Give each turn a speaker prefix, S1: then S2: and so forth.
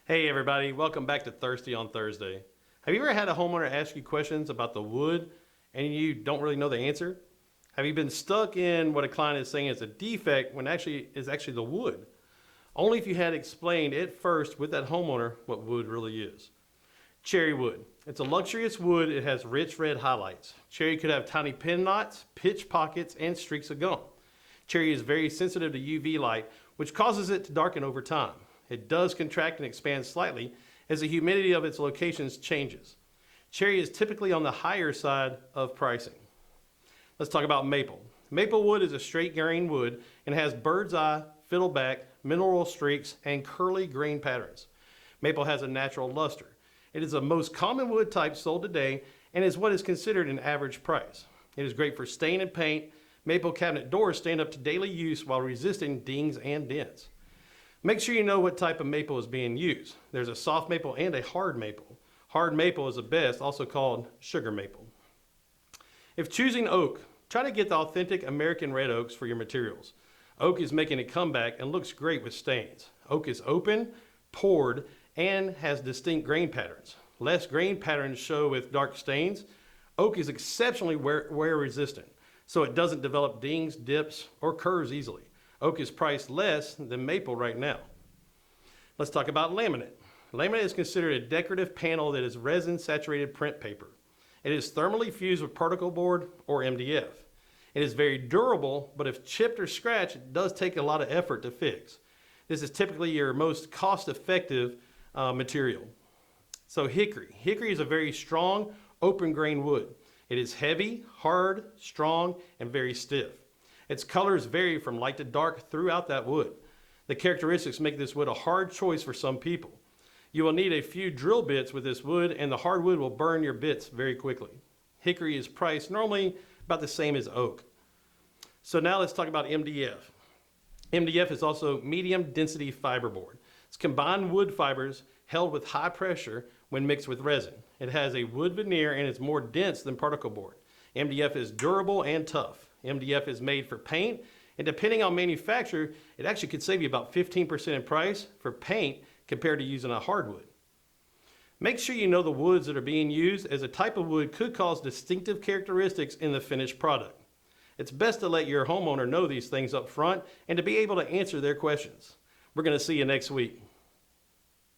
S1: Hey everybody, welcome back to Thirsty on Thursday. Have you ever had a homeowner ask you questions about the wood and you don't really know the answer? Have you been stuck in what a client is saying is a defect when actually is actually the wood? Only if you had explained it first with that homeowner what wood really is. Cherry wood. It's a luxurious wood. It has rich red highlights. Cherry could have tiny pin knots, pitch pockets, and streaks of gum. Cherry is very sensitive to UV light, which causes it to darken over time. It does contract and expand slightly as the humidity of its locations changes. Cherry is typically on the higher side of pricing. Let's talk about maple. Maple wood is a straight grain wood and has bird's eye, fiddleback, mineral streaks, and curly grain patterns. Maple has a natural luster. It is the most common wood type sold today and is what is considered an average price. It is great for stain and paint. Maple cabinet doors stand up to daily use while resisting dings and dents. Make sure you know what type of maple is being used. There's a soft maple and a hard maple. Hard maple is the best, also called sugar maple. If choosing oak, try to get the authentic American red oaks for your materials. Oak is making a comeback and looks great with stains. Oak is open, poured, and has distinct grain patterns. Less grain patterns show with dark stains. Oak is exceptionally wear resistant, so it doesn't develop dings, dips, or curves easily. Oak is priced less than maple right now. Let's talk about laminate. Laminate is considered a decorative panel that is resin saturated print paper. It is thermally fused with particle board or MDF. It is very durable, but if chipped or scratched, it does take a lot of effort to fix. This is typically your most cost-effective material. So hickory. Hickory is a very strong, open grain wood. It is heavy, hard, strong, and very stiff. Its colors vary from light to dark throughout that wood. The characteristics make this wood a hard choice for some people. You will need a few drill bits with this wood, and the hardwood will burn your bits very quickly. Hickory is priced normally about the same as oak. So now let's talk about MDF. MDF is also medium density fiberboard. It's combined wood fibers held with high pressure when mixed with resin. It has a wood veneer and it's more dense than particle board. MDF is durable and tough. MDF is made for paint, and depending on manufacturer, it actually could save you about 15% in price for paint compared to using a hardwood. Make sure you know the woods that are being used, as a type of wood could cause distinctive characteristics in the finished product. It's best to let your homeowner know these things up front and to be able to answer their questions. We're going to see you next week.